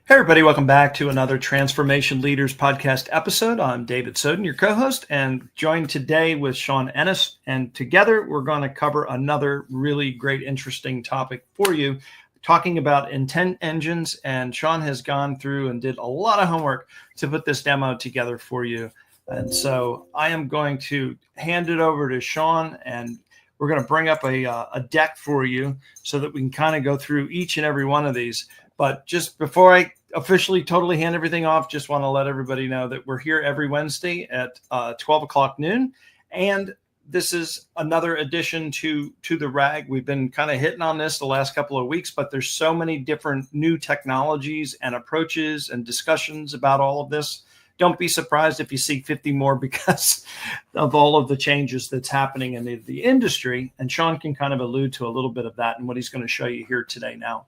Hey, everybody, welcome back to another Transformation Leaders podcast episode. I'm David Soden, your co-host, and joined today with Sean Ennis. And together, we're going to cover another really great, interesting topic for you, talking about intent engines. And Sean has gone through and did a lot of homework to put this demo together for you. And so I am going to hand it over to Sean, and we're going to bring up a deck for you so that we can kind of go through each and every one of these. But just before I officially totally hand everything off, just want to let everybody know that we're here every Wednesday at 12 o'clock noon. And this is another addition to the RAG. We've been kind of hitting on this the last couple of weeks, but there's so many different new technologies and approaches and discussions about all of this. Don't be surprised if you see 50 more because of all of the changes that's happening in the industry. And Sean can kind of allude to a little bit of that and what he's going to show you here today now.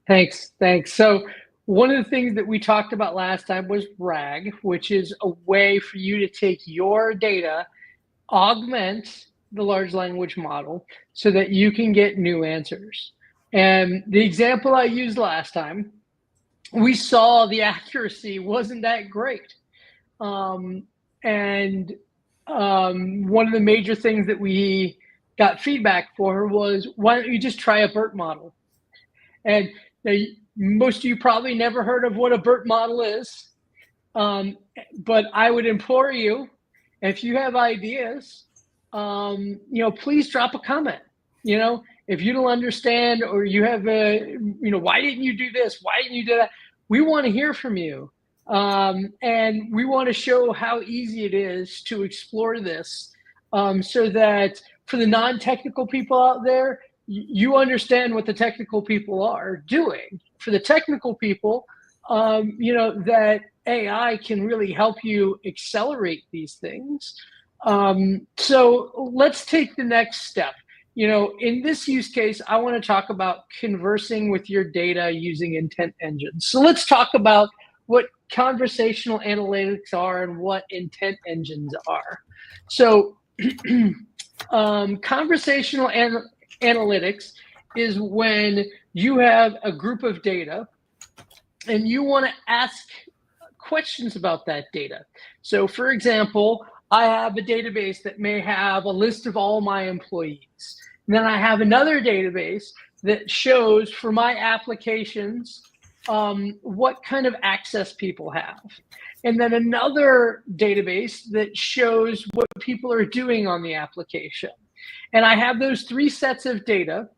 Thanks. So one of the things that we talked about last time was RAG, which is a way for you to take your data, augment the large language model so that you can get new answers. And the example I used last time, we saw the accuracy wasn't that great. One of the major things that we got feedback for was, why don't you just try a BERT model? And now, most of you probably never heard of what a BERT model is, but I would implore you, if you have ideas, please drop a comment. If you don't understand or you have why didn't you do this? Why didn't you do that? We want to hear from you. And we want to show how easy it is to explore this so that for the non-technical people out there, you understand what the technical people are doing. For the technical people, that AI can really help you accelerate these things. So let's take the next step. In this use case, I want to talk about conversing with your data using intent engines. So let's talk about what conversational analytics are and what intent engines are. So conversational analytics is when you have a group of data and you want to ask questions about that data. So for example, I have a database that may have a list of all my employees. And then I have another database that shows for my applications what kind of access people have. And then another database that shows what people are doing on the application. And I have those three sets of data.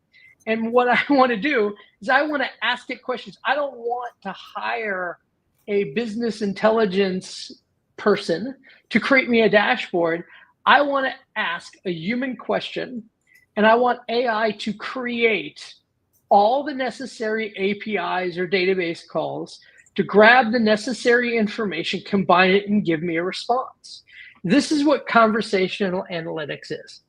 And what I want to do is I want to ask it questions. I don't want to hire a business intelligence person to create me a dashboard. I want to ask a human question, and I want AI to create all the necessary APIs or database calls to grab the necessary information, combine it, and give me a response. This is what conversational analytics is.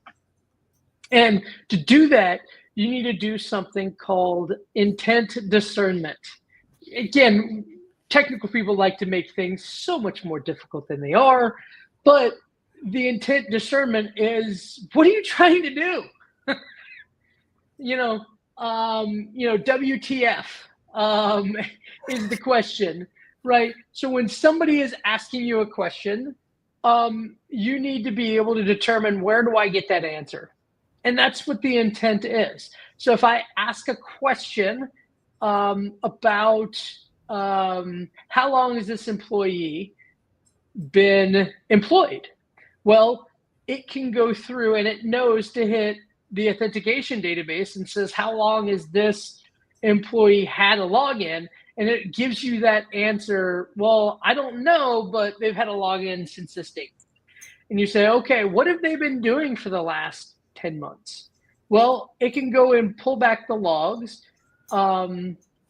And to do that, you need to do something called intent discernment. Again, technical people like to make things so much more difficult than they are, but the intent discernment is, what are you trying to do? WTF is the question, right? So when somebody is asking you a question, you need to be able to determine, where do I get that answer? And that's what the intent is. So if I ask a question about how long has this employee been employed? Well, it can go through and it knows to hit the authentication database and says, how long has this employee had a login? And it gives you that answer. Well, I don't know, but they've had a login since this date. And you say, okay, what have they been doing for the last 10 months? Well, it can go and pull back the logs,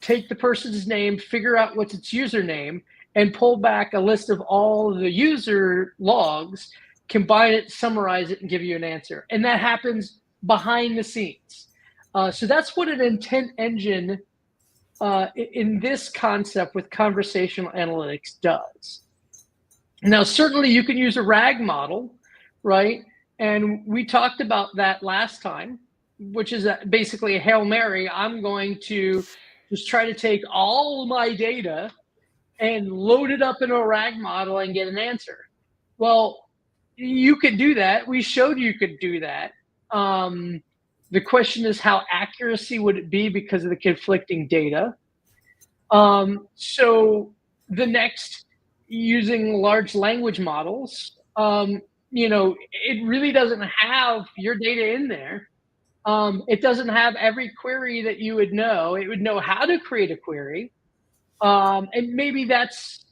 take the person's name, figure out what's its username, and pull back a list of all the user logs, combine it, summarize it, and give you an answer. And that happens behind the scenes. So that's what an intent engine in this concept with conversational analytics does. Now, certainly you can use a RAG model, right? And we talked about that last time, which is basically a Hail Mary. I'm going to just try to take all my data and load it up in a RAG model and get an answer. Well, you could do that. We showed you could do that. The question is, how accuracy would it be because of the conflicting data? So the next, using large language models, it really doesn't have your data in there. It doesn't have every query that you would know. It would know how to create a query. And maybe that's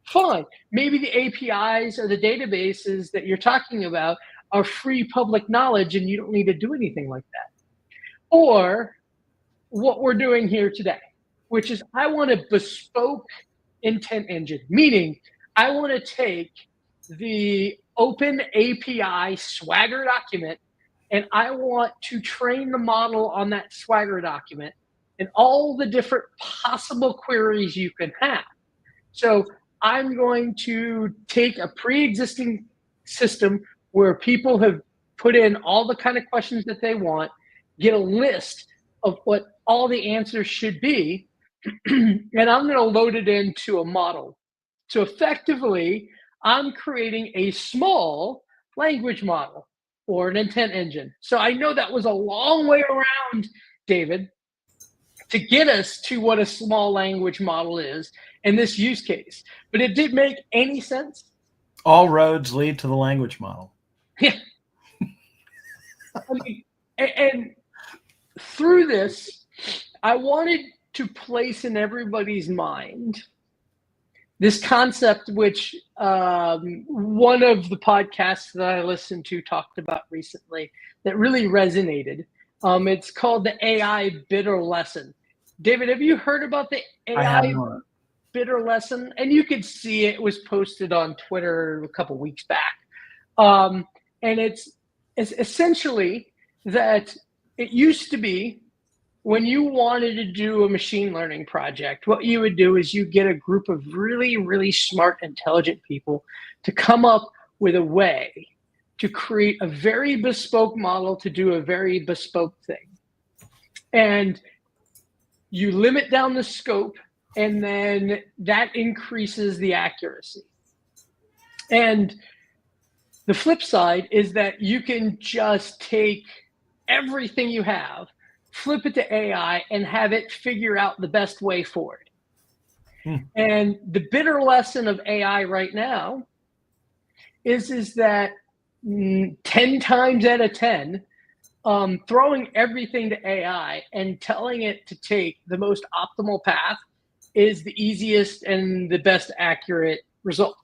fine. Maybe the APIs or the databases that you're talking about are free public knowledge and you don't need to do anything like that. Or what we're doing here today, which is I want a bespoke intent engine, meaning I want to take the open API Swagger document and I want to train the model on that Swagger document and all the different possible queries you can have. So I'm going to take a pre-existing system where people have put in all the kind of questions that they want, get a list of what all the answers should be, and I'm going to load it into a model. So effectively, I'm creating a small language model or an intent engine. So I know that was a long way around, David, to get us to what a small language model is in this use case. But it did make any sense? All roads lead to the language model. Yeah. I mean, and through this, I wanted to place in everybody's mind this concept, which one of the podcasts that I listened to talked about recently that really resonated. It's called the AI bitter lesson. David, have you heard about the AI bitter lesson? And you could see it was posted on Twitter a couple weeks back. And it's essentially that it used to be when you wanted to do a machine learning project, what you would do is you get a group of really, really smart, intelligent people to come up with a way to create a very bespoke model to do a very bespoke thing. And you limit down the scope, and then that increases the accuracy. And the flip side is that you can just take everything you have, flip it to AI, and have it figure out the best way forward. And the bitter lesson of AI right now is that 10 times out of 10, throwing everything to AI and telling it to take the most optimal path is the easiest and the best accurate result.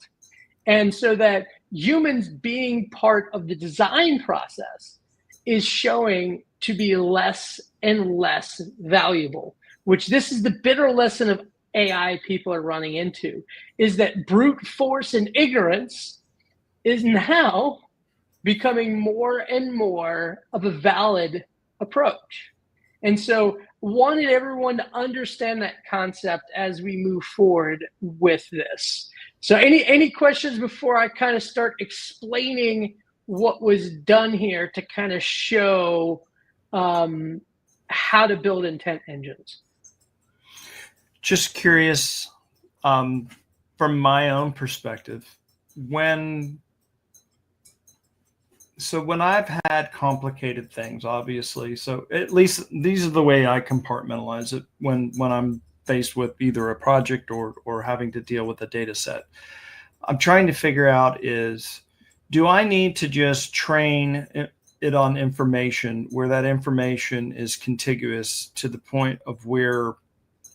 And so that humans being part of the design process is showing to be less and less valuable, which this is the bitter lesson of AI people are running into, is that brute force and ignorance is now becoming more and more of a valid approach. And so wanted everyone to understand that concept as we move forward with this. So any questions before I kind of start explaining what was done here to kind of show how to build intent engines? Just curious, from my own perspective, when I've had complicated things, obviously, so at least these are the way I compartmentalize it when I'm faced with either a project or having to deal with a data set. I'm trying to figure out is, do I need to just train it on information where that information is contiguous to the point of where,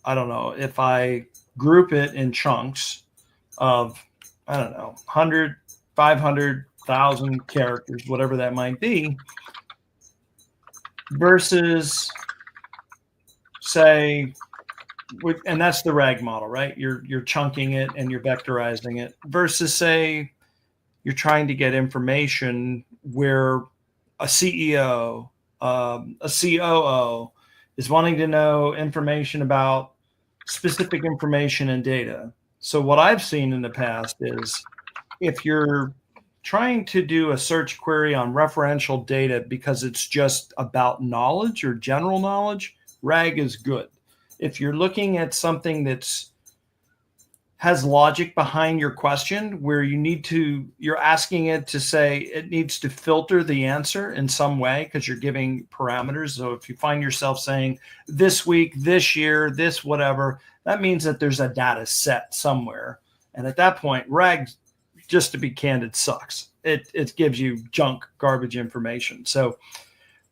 I don't know, if I group it in chunks of, I don't know, 100, 500, 1,000 characters, whatever that might be, versus say, and that's the RAG model, right? You're chunking it and you're vectorizing it, versus say you're trying to get information where a CEO, a COO is wanting to know information about specific information and data. So what I've seen in the past is if you're trying to do a search query on referential data because it's just about knowledge or general knowledge, RAG is good. if you're looking at something that's has logic behind your question, where you're asking it to say it needs to filter the answer in some way because you're giving parameters. So if you find yourself saying this week, this year, this whatever, that means that there's a data set somewhere. And at that point, RAG, just to be candid, sucks. It gives you junk, garbage information. So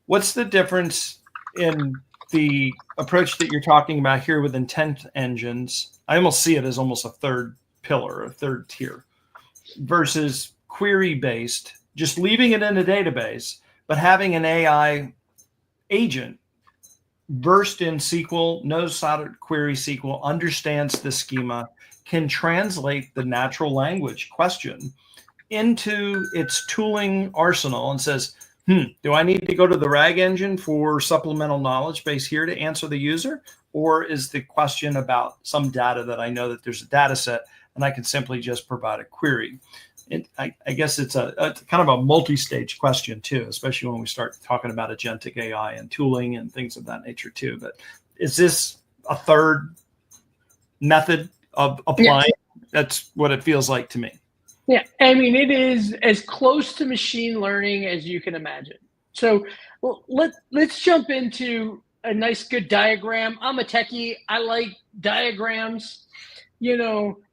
what's the difference in the approach that you're talking about here with intent engines? I almost see it as almost a third pillar, a third tier, versus query-based, just leaving it in a database, but having an AI agent versed in SQL, knows how to query SQL, understands the schema, can translate the natural language question into its tooling arsenal and says, do I need to go to the RAG engine for supplemental knowledge base here to answer the user? Or is the question about some data that I know that there's a data set and I can simply just provide a query? I guess it's a kind of a multi-stage question too, especially when we start talking about agentic AI and tooling and things of that nature too. But is this a third method of applying? Yes. That's what it feels like to me. Yeah, I mean, it is as close to machine learning as you can imagine. So let's jump into a nice, good diagram. I'm a techie. I like diagrams,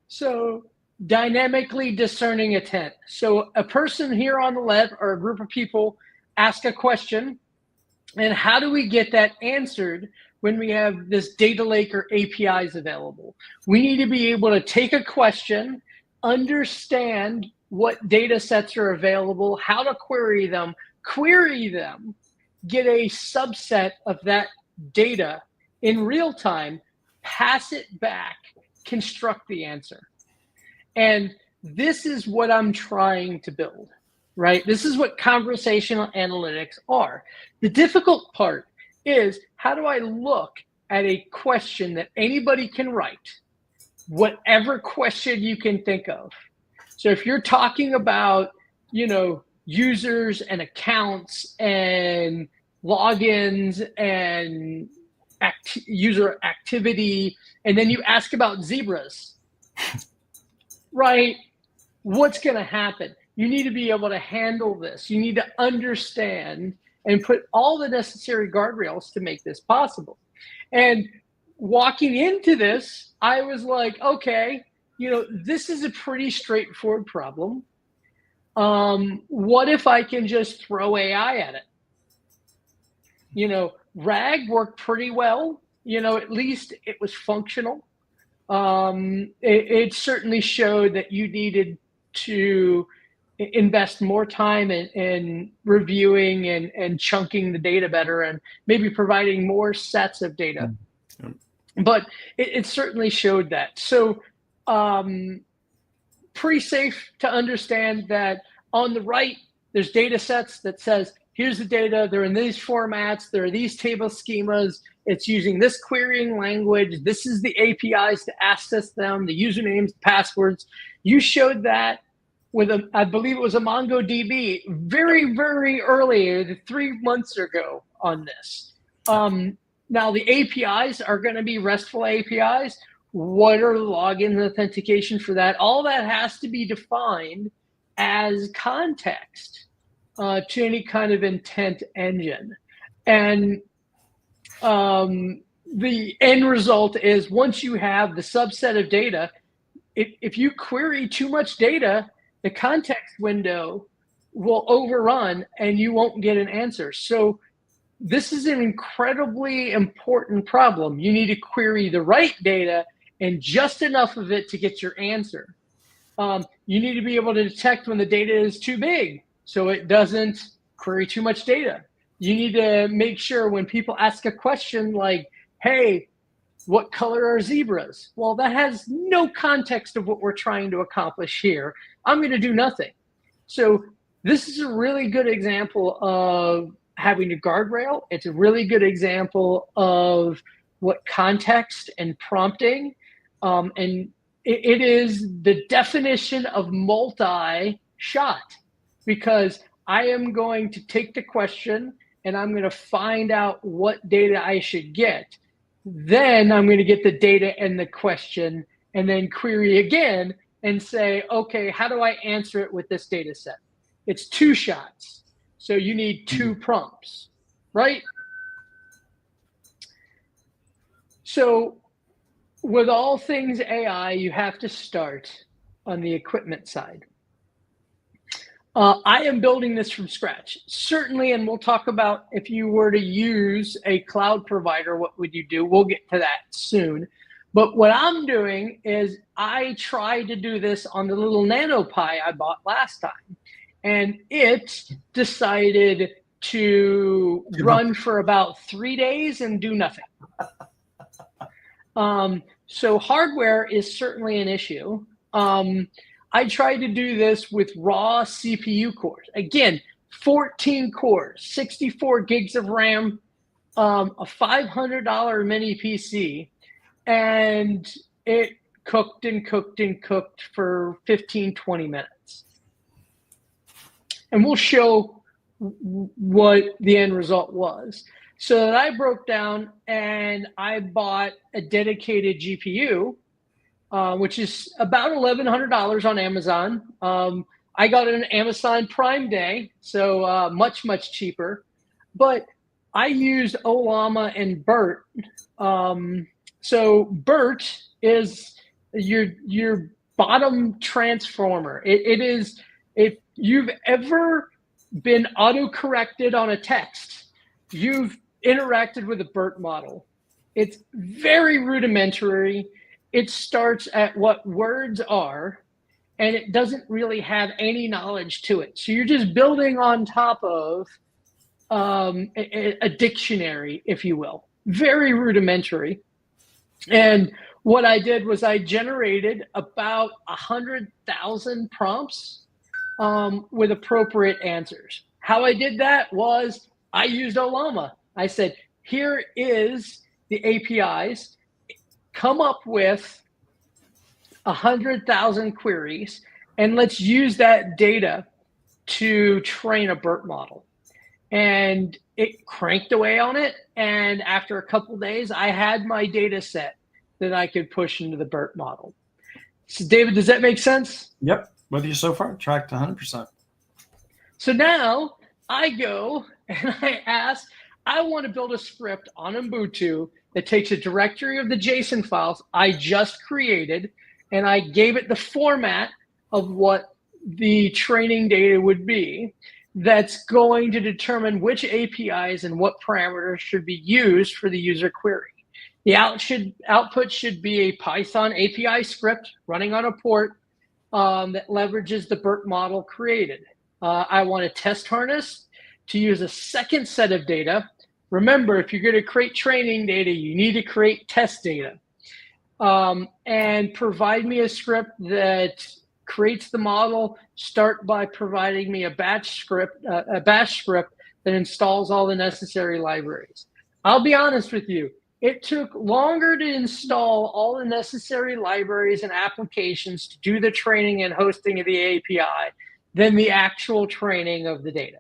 so dynamically discerning intent. So a person here on the left or a group of people ask a question, and how do we get that answered when we have this data lake or APIs available? We need to be able to take a question, understand what data sets are available, how to query them, get a subset of that data in real time, pass it back, construct the answer. And this is what I'm trying to build, right? This is what conversational analytics are. The difficult part is, how do I look at a question that anybody can write, whatever question you can think of? So if you're talking about, users and accounts and logins and user activity, and then you ask about zebras, right? What's going to happen? You need to be able to handle this. You need to understand and put all the necessary guardrails to make this possible. And walking into this, I was like, okay, this is a pretty straightforward problem. What if I can just throw AI at it? RAG worked pretty well. At least it was functional. It certainly showed that you needed to invest more time in reviewing and chunking the data better and maybe providing more sets of data. But it certainly showed that. So pretty safe to understand that on the right, there's data sets that says, here's the data, they're in these formats, there are these table schemas, it's using this querying language, this is the APIs to access them, the usernames, passwords. You showed that with I believe it was a MongoDB very, very early, 3 months ago on this. Now the APIs are going to be RESTful APIs. What are login and authentication for that? All that has to be defined as context to any kind of intent engine. And the end result is, once you have the subset of data, if you query too much data, the context window will overrun and you won't get an answer. So this is an incredibly important problem. You need to query the right data and just enough of it to get your answer. You need to be able to detect when the data is too big so it doesn't query too much data. You need to make sure when people ask a question like, hey, what color are zebras? Well, that has no context of what we're trying to accomplish here. I'm going to do nothing. So this is a really good example of having a guardrail. It's a really good example of what context and prompting, and it is the definition of multi-shot, because I am going to take the question and I'm going to find out what data I should get. Then I'm going to get the data and the question, and then query again and say, okay, how do I answer it with this data set? It's 2 shots. So you need 2 prompts, right? So with all things AI, you have to start on the equipment side. I am building this from scratch, certainly, and we'll talk about if you were to use a cloud provider, what would you do? We'll get to that soon. But what I'm doing is I tried to do this on the little NanoPi I bought last time, and it decided to run for about 3 days and do nothing. So hardware is certainly an issue. I tried to do this with raw CPU cores. Again, 14 cores, 64 gigs of RAM, a $500 mini PC, and it cooked and cooked and cooked for 15, 20 minutes. And we'll show what the end result was. So that I broke down and I bought a dedicated GPU, which is about $1,100 on Amazon. I got it on Amazon Prime Day, so much, much cheaper. But I used Ollama and BERT. So BERT is your bottom transformer. It is, if you've ever been auto-corrected on a text, you've interacted with a BERT model. It's very rudimentary. It starts at what words are, and it doesn't really have any knowledge to it. So you're just building on top of a dictionary, if you will. Very rudimentary. And what I did was I generated about 100,000 prompts with appropriate answers. How I did that was I used Ollama. I said, here is the APIs. Come up with 100,000 queries, and let's use that data to train a BERT model. And it cranked away on it. And after a couple of days, I had my data set that I could push into the BERT model. So David, does that make sense? Yep. With you so far, tracked 100%. So now I go and I ask, I want to build a script on Ubuntu that takes a directory of the JSON files I just created, and I gave it the format of what the training data would be. That's going to determine which APIs and what parameters should be used for the user query. The output should be a Python API script running on a port that leverages the BERT model created. I want a test harness to use a second set of data. Remember, if you're going to create training data, you need to create test data. And provide me a script that creates the model. Start by providing me a bash script that installs all the necessary libraries. I'll be honest with you, it took longer to install all the necessary libraries and applications to do the training and hosting of the API than the actual training of the data.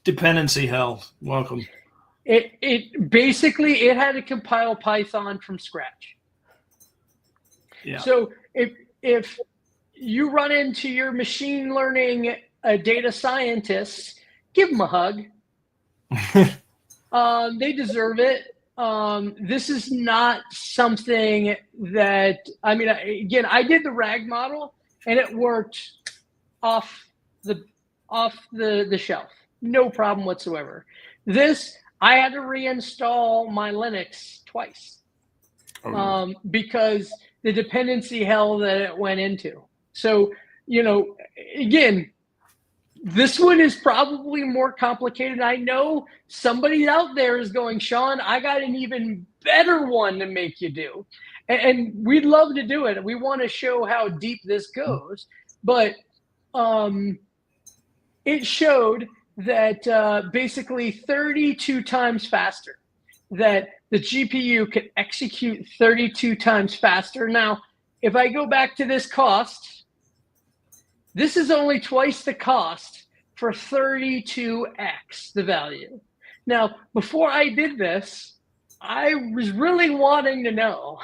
Dependency hell. Welcome. It basically had to compile Python from scratch. Yeah. So if you run into your machine learning data scientists, give them a hug. They deserve it. This is not something that, I mean, again, I did the RAG model and it worked off the shelf. No problem whatsoever. This, I had to reinstall my Linux twice because the dependency hell that it went into. So, you know, again, this one is probably more complicated. I know somebody out there is going, Sean, I got an even better one to make you do. And we'd love to do it. We want to show how deep this goes. But it showed that basically 32 times faster, that the GPU could execute 32 times faster. Now, if I go back to this cost, this is only twice the cost for 32x the value. Now, before I did this, I was really wanting to know,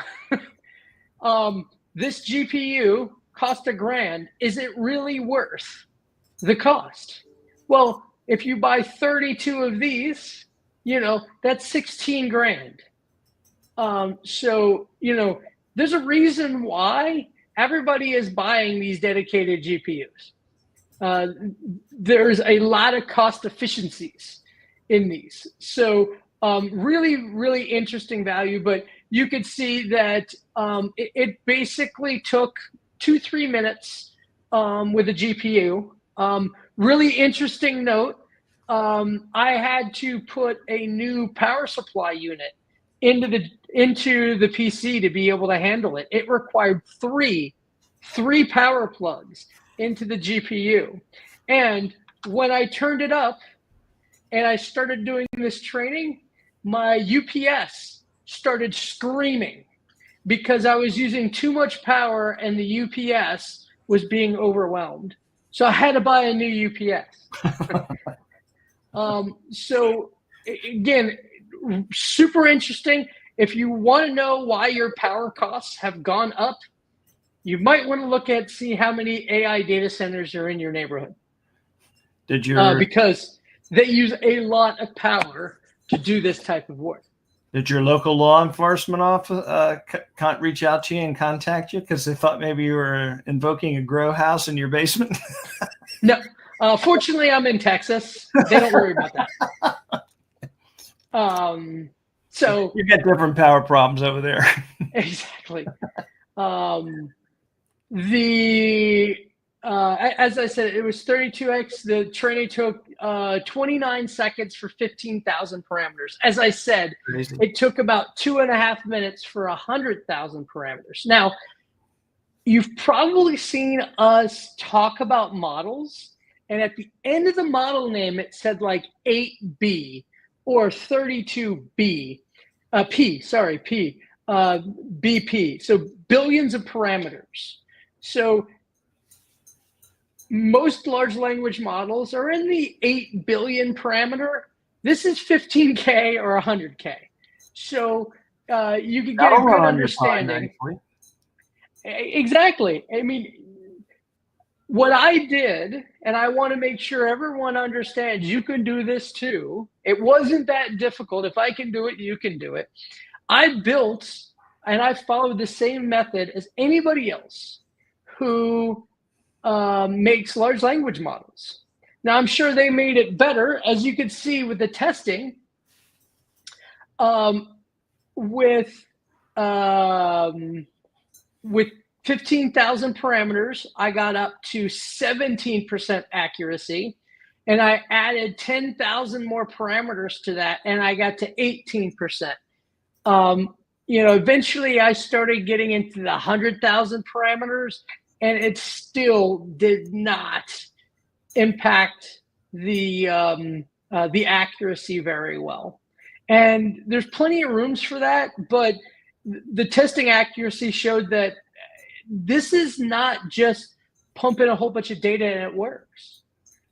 this GPU cost $1,000. Is it really worth the cost? Well, if you buy 32 of these, that's 16 grand. So, there's a reason why everybody is buying these dedicated GPUs. There's a lot of cost efficiencies in these. So really, really interesting value, but you could see that it basically took 2-3 minutes with a GPU. Really interesting note, I had to put a new power supply unit into the PC to be able to handle it. It required three power plugs into the GPU. And when I turned it up and I started doing this training, my UPS started screaming because I was using too much power and the UPS was being overwhelmed. So I had to buy a new UPS. So again, super interesting. If you want to know why your power costs have gone up, you might want to look at see how many AI data centers are in your neighborhood. Because they use a lot of power to do this type of work. Did your local law enforcement office can't reach out to you and contact you because they thought maybe you were invoking a grow house in your basement? No, fortunately, I'm in Texas. They don't worry about that. So you got different power problems over there. Exactly. As I said, it was 32x. The training took 29 seconds for 15,000 parameters. As I said, Crazy. It took about 2.5 minutes for 100,000 parameters. Now, you've probably seen us talk about models, and at the end of the model name, it said like 8B or 32B, BP. So billions of parameters. So most large language models are in the 8 billion parameter. This is 15K or 100K. So you can get a good understanding. Exactly. I mean, what I did, and I want to make sure everyone understands, you can do this too. It wasn't that difficult. If I can do it, you can do it. I built and I followed the same method as anybody else who makes large language models. Now, I'm sure they made it better, as you could see with the testing. With 15,000 parameters, I got up to 17% accuracy, and I added 10,000 more parameters to that, and I got to 18%. Eventually I started getting into the 100,000 parameters, and it still did not impact the accuracy very well. And there's plenty of rooms for that, but the testing accuracy showed that this is not just pumping a whole bunch of data and it works.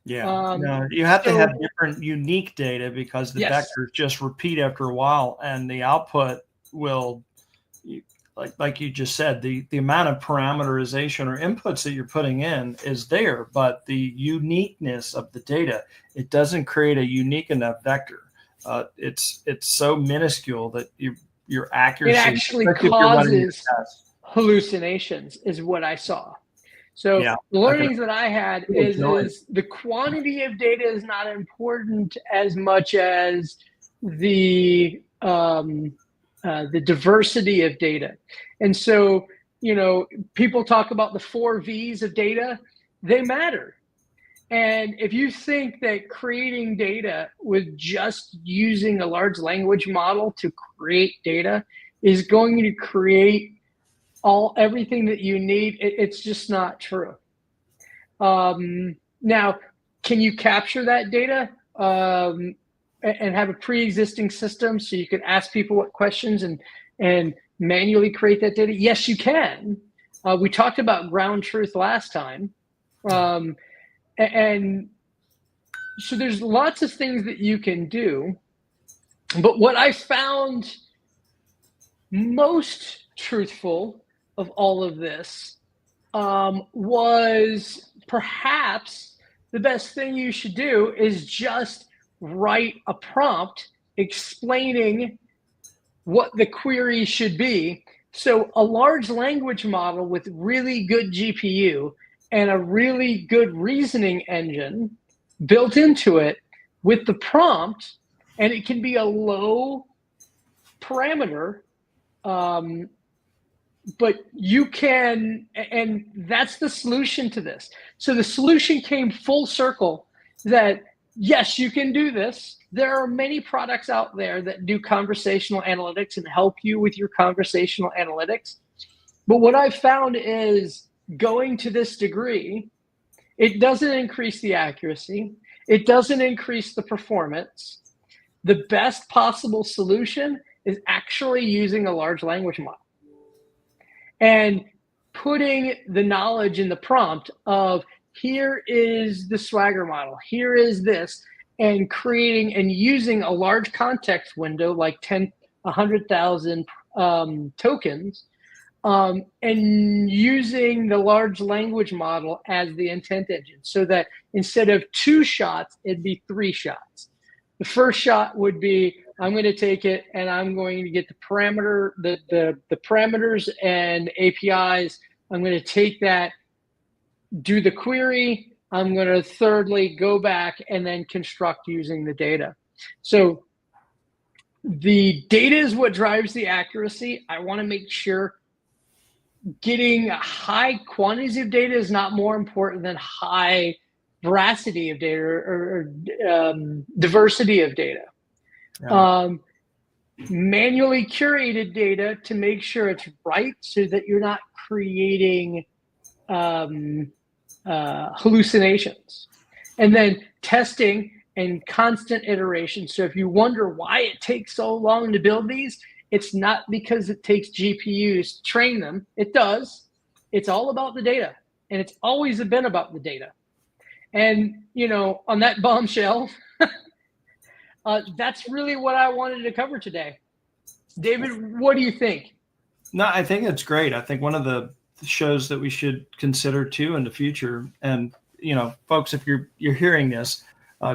Yeah, no, you have to have different unique data because the vectors just repeat after a while, and the output will, like you just said, the amount of parameterization or inputs that you're putting in is there, but the uniqueness of the data, it doesn't create a unique enough vector. It's so minuscule that your accuracy, it actually causes hallucinations, is what I saw. So the learnings that I had is the quantity of data is not important as much as the diversity of data. And so, people talk about the 4 V's of data, they matter. And if you think that creating data with just using a large language model to create data is going to create everything that you need, it's just not true. Now, can you capture that data and have a pre-existing system so you can ask people what questions and manually create that data? Yes, you can. We talked about ground truth last time. And so there's lots of things that you can do. But what I found most truthful of all of this was perhaps the best thing you should do is just write a prompt explaining what the query should be. So a large language model with really good GPU and a really good reasoning engine built into it with the prompt, and it can be a low parameter, but you can, and that's the solution to this. So the solution came full circle that yes, you can do this. There are many products out there that do conversational analytics and help you with your conversational analytics. But what I've found is going to this degree, it doesn't increase the accuracy. It doesn't increase the performance. The best possible solution is actually using a large language model and putting the knowledge in the prompt of here is the Swagger model, here is this, and creating and using a large context window like 100,000 tokens, and using the large language model as the intent engine so that instead of 2 shots, it'd be 3 shots. The first shot would be, I'm going to take it and I'm going to get the parameters and APIs. I'm going to take that, do the query. I'm going to thirdly go back and then construct using the data. So the data is what drives the accuracy. I want to make sure getting high quantities of data is not more important than high veracity of data or diversity of data. Yeah. Manually curated data to make sure it's right so that you're not creating hallucinations. And then testing and constant iteration. So if you wonder why it takes so long to build these, it's not because it takes GPUs to train them. It does. It's all about the data. And it's always been about the data. And, you know, on that bombshell, that's really what I wanted to cover today. David, what do you think? No, I think it's great. I think one of the shows that we should consider too in the future, and, you know, folks, if you're hearing this,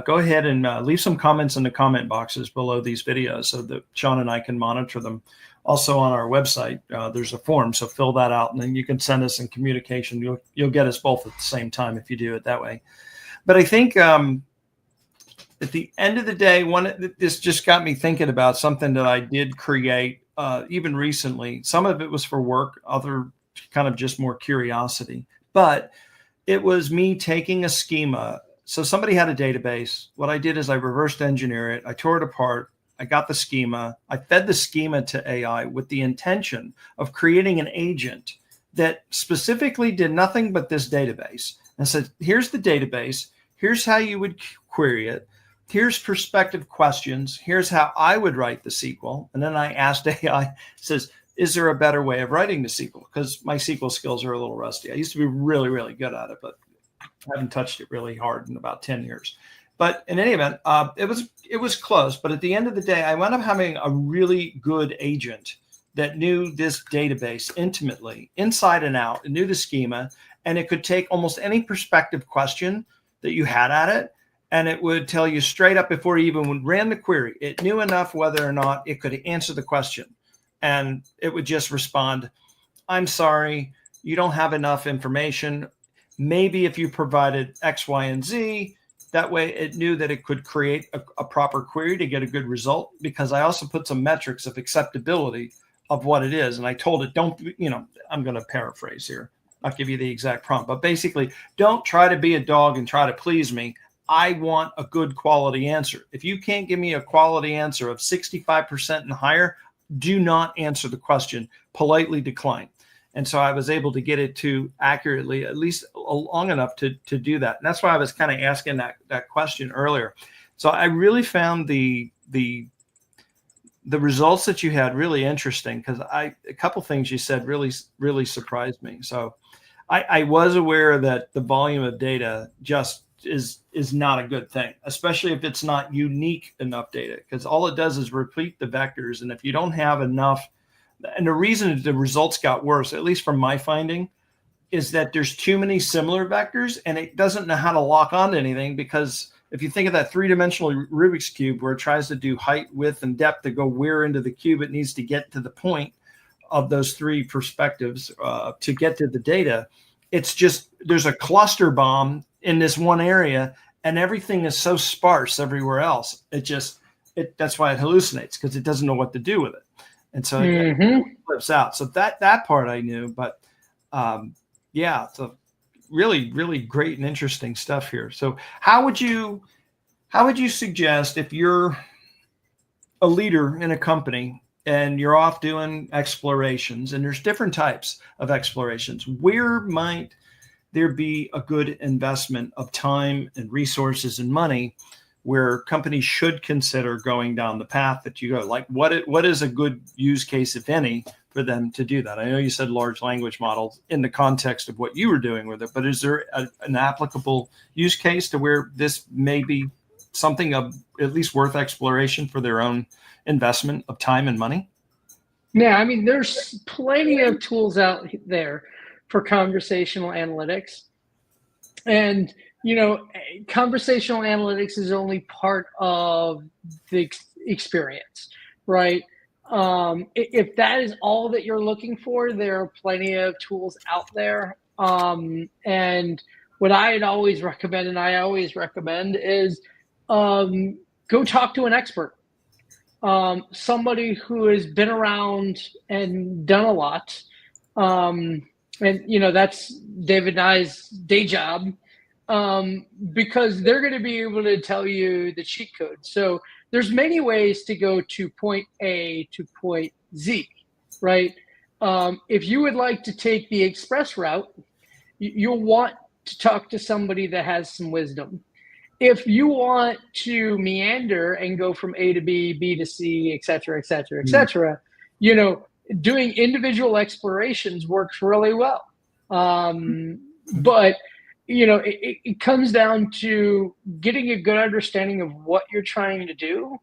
go ahead and leave some comments in the comment boxes below these videos so that Sean and I can monitor them. Also on our website, there's a form, so fill that out, and then you can send us in communication. You'll get us both at the same time if you do it that way. But I think at the end of the day, this just got me thinking about something that I did create even recently. Some of it was for work, other kind of just more curiosity. But it was me taking a schema. So somebody had a database. What I did is I reversed engineer it. I tore it apart. I got the schema. I fed the schema to AI with the intention of creating an agent that specifically did nothing but this database. And said, here's the database. Here's how you would query it. Here's perspective questions. Here's how I would write the SQL. And then I asked AI, says, is there a better way of writing the SQL? Because my SQL skills are a little rusty. I used to be really, really good at it, but I haven't touched it really hard in about 10 years. But in any event, it was close. But at the end of the day, I wound up having a really good agent that knew this database intimately, inside and out. It knew the schema, and it could take almost any perspective question that you had at it, and it would tell you straight up before you even ran the query. It knew enough whether or not it could answer the question. And it would just respond, I'm sorry, you don't have enough information. Maybe if you provided X, Y, and Z, that way it knew that it could create a proper query to get a good result, because I also put some metrics of acceptability of what it is. And I told it, don't, you know, I'm going to paraphrase here. I'll give you the exact prompt, but basically, don't try to be a dog and try to please me. I want a good quality answer. If you can't give me a quality answer of 65% and higher, do not answer the question. Politely decline. And so I was able to get it to accurately, at least long enough to do that. And that's why I was kind of asking that question earlier. So I really found the results that you had really interesting, because a couple things you said really surprised me. So I was aware that the volume of data just is not a good thing, especially if it's not unique enough data, because all it does is repeat the vectors. And if you don't have enough, and the reason the results got worse, at least from my finding, is that there's too many similar vectors and it doesn't know how to lock onto anything. Because if you think of that three-dimensional Rubik's Cube where it tries to do height, width, and depth to go where into the cube it needs to get to the point of those three perspectives to get to the data, it's just, there's a cluster bomb in this one area and everything is so sparse everywhere else. That's why it hallucinates, because it doesn't know what to do with it. And so it flips out. So that part I knew, but yeah, so really, really great and interesting stuff here. So how would you suggest, if you're a leader in a company and you're off doing explorations, and there's different types of explorations, where might there be a good investment of time and resources and money where companies should consider going down the path that you go? Like what is a good use case, if any, for them to do that? I know you said large language models in the context of what you were doing with it, but is there an applicable use case to where this may be something of at least worth exploration for their own investment of time and money? Yeah, I mean, there's plenty of tools out there for conversational analytics. And, conversational analytics is only part of the experience, right? If that is all that you're looking for, there are plenty of tools out there. And what I'd always recommend, and I always recommend, is go talk to an expert. Somebody who has been around and done a lot. And, that's David and I's day job, because they're going to be able to tell you the cheat code. So there's many ways to go to point A to point Z, right? If you would like to take the express route, you'll want to talk to somebody that has some wisdom. If you want to meander and go from A to B, B to C, et cetera, et cetera, et cetera, doing individual explorations works really well. But, it comes down to getting a good understanding of what you're trying to do.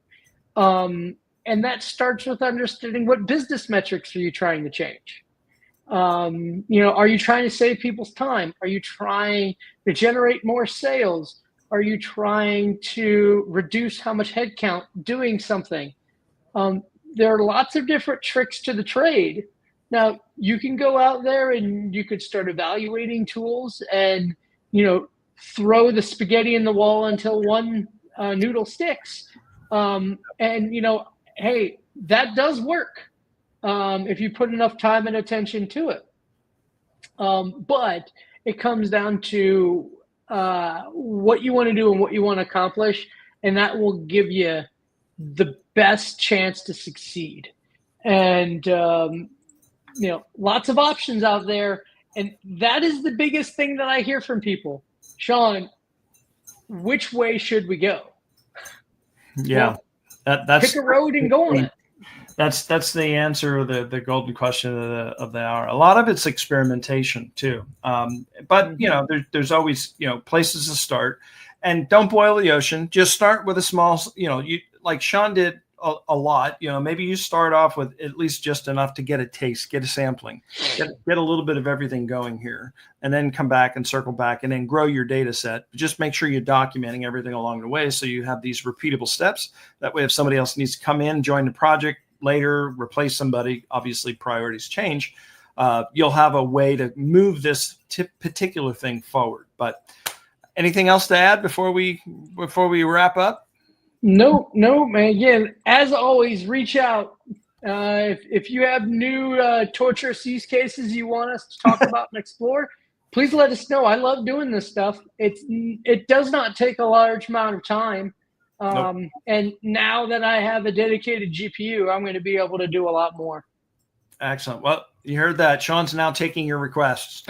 And that starts with understanding what business metrics are you trying to change. Are you trying to save people's time? Are you trying to generate more sales? Are you trying to reduce how much headcount doing something? There are lots of different tricks to the trade. Now, you can go out there and you could start evaluating tools and, throw the spaghetti in the wall until one noodle sticks. Hey, that does work if you put enough time and attention to it. But it comes down to what you want to do and what you want to accomplish, and that will give you the best chance to succeed. And lots of options out there, and that is the biggest thing that I hear from people. Sean, which way should we go? Yeah, that's pick a road and go on it. That's the answer, the golden question of the hour. A lot of it's experimentation too, but there's always places to start, and don't boil the ocean. Just start with a small, you like Sean did a lot. Maybe you start off with at least just enough to get a taste, get a sampling, get a little bit of everything going here, and then come back and circle back and then grow your data set. Just make sure you're documenting everything along the way so you have these repeatable steps. That way, if somebody else needs to come in, join the project later, replace somebody, obviously priorities change, you'll have a way to move this particular thing forward. But anything else to add before we wrap up? No, man. Again, as always, reach out. If you have new torturous use cases you want us to talk about and explore, please let us know. I love doing this stuff. It does not take a large amount of time. Nope. And now that I have a dedicated GPU, I'm going to be able to do a lot more. Excellent. Well, you heard that. Sean's now taking your requests.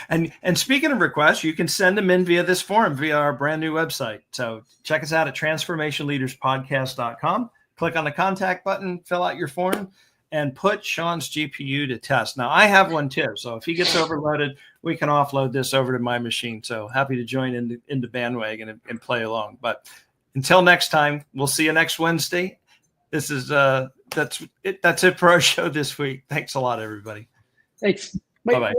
And speaking of requests, you can send them in via this forum, via our brand new website. So check us out at transformationleaderspodcast.com. Click on the contact button, fill out your form, and put Sean's GPU to test. Now, I have one too, so if he gets overloaded, we can offload this over to my machine. So happy to join in the bandwagon and play along. But until next time, we'll see you next Wednesday. This is that's it for our show this week. Thanks a lot, everybody. Thanks. Bye-bye.